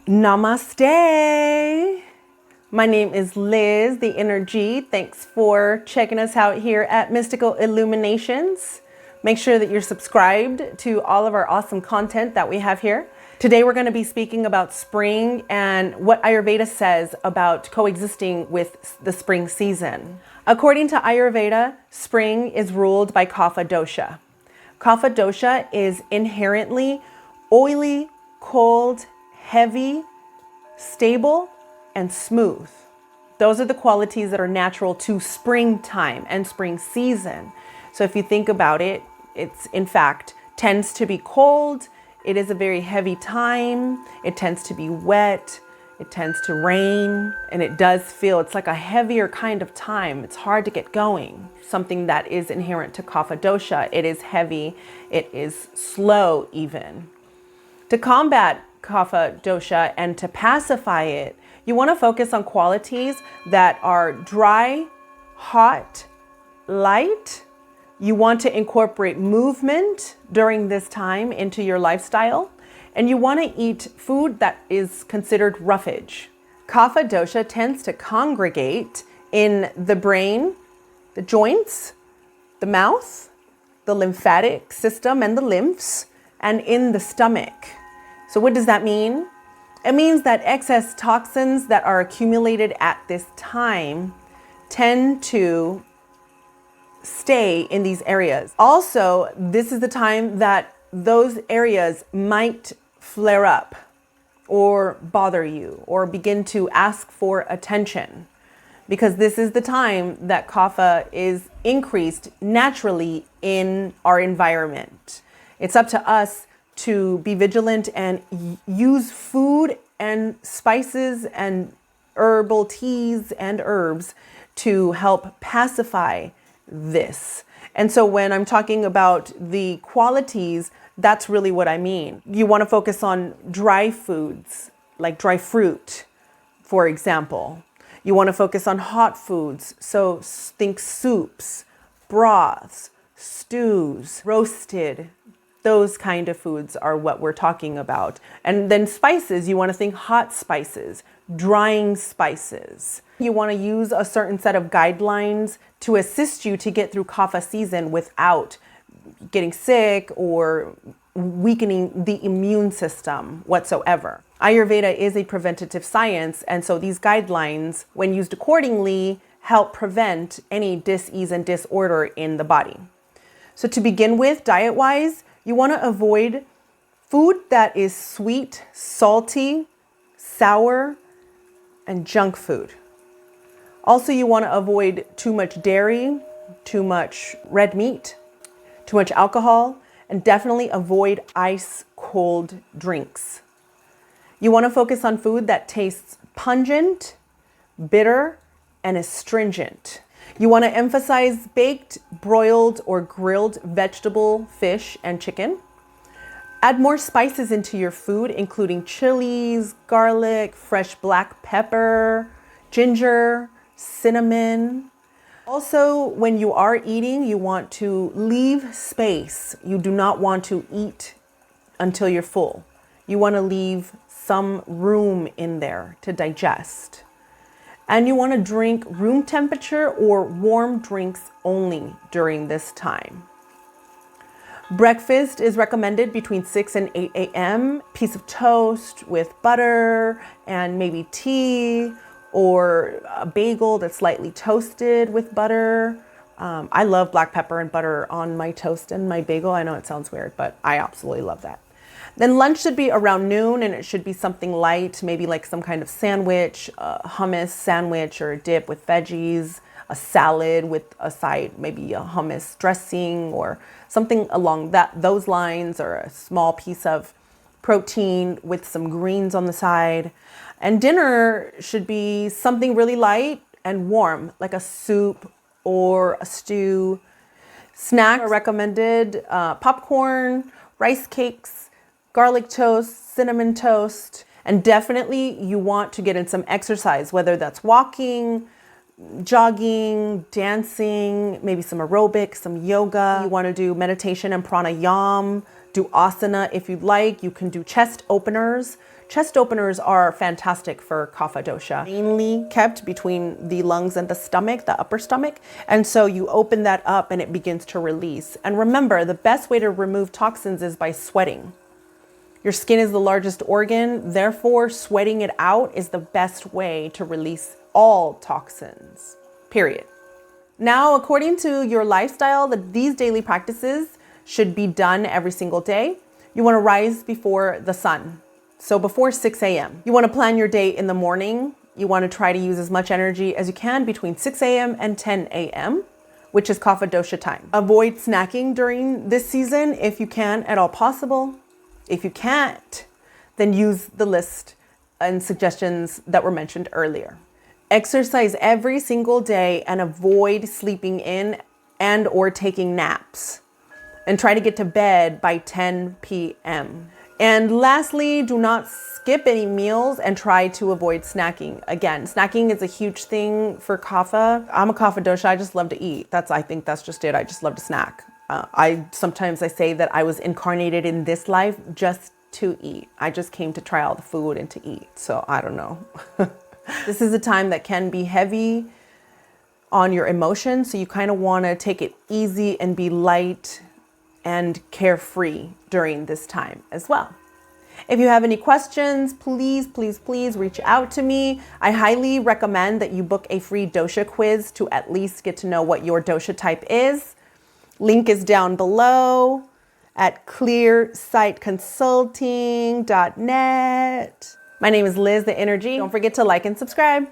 Namaste. My name is Liz, the Energy. Thanks for checking us out here at Mystical Illuminations. Make sure that you're subscribed to all of our awesome content that we have here. Today we're going to be speaking about spring and what Ayurveda says about coexisting with the spring season. According to Ayurveda, spring is ruled by Kapha Dosha. Kapha Dosha is inherently oily, cold, heavy, stable, and smooth. Those are the qualities that are natural to springtime and spring season. So if you think about it, it's in fact tends to be cold. It is a very heavy time. It tends to be wet. It tends to rain, and it does feel it's like a heavier kind of time. It's hard to get going. Something that is inherent to Kapha Dosha. It is heavy. It is slow even. To combat Kapha Dosha and to pacify it, you want to focus on qualities that are dry, hot, light. You want to incorporate movement during this time into your lifestyle, and you want to eat food that is considered roughage. Kapha Dosha tends to congregate in the brain, the joints, the mouth, the lymphatic system and the lymphs, and in the stomach. So what does that mean? It means that excess toxins that are accumulated at this time tend to stay in these areas. Also, this is the time that those areas might flare up or bother you or begin to ask for attention, because this is the time that kapha is increased naturally in our environment. It's up to us to be vigilant and use food and spices and herbal teas and herbs to help pacify this. And so when I'm talking about the qualities, that's really what I mean. You want to focus on dry foods, like dry fruit, for example. You want to focus on hot foods. So think soups, broths, stews, roasted. Those kind of foods are what we're talking about. And then spices, you want to think hot spices, drying spices. You want to use a certain set of guidelines to assist you to get through kapha season without getting sick or weakening the immune system whatsoever. Ayurveda is a preventative science, and so these guidelines, when used accordingly, help prevent any dis-ease and disorder in the body. So to begin with, diet-wise, you want to avoid food that is sweet, salty, sour, and junk food. Also, you want to avoid too much dairy, too much red meat, too much alcohol, and definitely avoid ice-cold drinks. You want to focus on food that tastes pungent, bitter, and astringent. You want to emphasize baked, broiled, or grilled vegetable, fish, and chicken. Add more spices into your food, including chilies, garlic, fresh black pepper, ginger, cinnamon. Also, when you are eating, you want to leave space. You do not want to eat until you're full. You want to leave some room in there to digest. And you want to drink room temperature or warm drinks only during this time. Breakfast is recommended between 6 and 8 a.m. Piece of toast with butter and maybe tea, or a bagel that's lightly toasted with butter. I love black pepper and butter on my toast and my bagel. I know it sounds weird, but I absolutely love that. Then lunch should be around noon, and it should be something light, maybe like some kind of sandwich, a hummus sandwich or a dip with veggies, a salad with a side, maybe a hummus dressing or something along those lines, or a small piece of protein with some greens on the side. And dinner should be something really light and warm, like a soup or a stew. Snacks are recommended, popcorn, rice cakes, garlic toast, cinnamon toast, and definitely you want to get in some exercise, whether that's walking, jogging, dancing, maybe some aerobics, some yoga. You want to do meditation and pranayama, do asana if you'd like. You can do chest openers Chest openers are fantastic for Kapha Dosha, mainly kept between the lungs and the stomach, the upper stomach. And so you open that up and it begins to release. And remember, the best way to remove toxins is by sweating. Your skin is the largest organ, therefore sweating it out is the best way to release all toxins, period. Now, according to your lifestyle, these daily practices should be done every single day. You want to rise before the sun, so before 6 a.m. You want to plan your day in the morning. You want to try to use as much energy as you can between 6 a.m. and 10 a.m., which is Kapha Dosha time. Avoid snacking during this season if you can at all possible. If you can't, then use the list and suggestions that were mentioned earlier. Exercise every single day and avoid sleeping in and or taking naps. And try to get to bed by 10 p.m. And lastly, do not skip any meals and try to avoid snacking. Again, snacking is a huge thing for Kapha. I'm a Kapha Dosha, I just love to eat. I think that's just it, I just love to snack. Sometimes I say that I was incarnated in this life just to eat. I just came to try all the food and to eat. So I don't know. This is a time that can be heavy on your emotions. So you kind of want to take it easy and be light and carefree during this time as well. If you have any questions, please reach out to me. I highly recommend that you book a free dosha quiz to at least get to know what your dosha type is. Link is down below at clearsightconsulting.net. My name is Liz, the Energy. Don't forget to like and subscribe.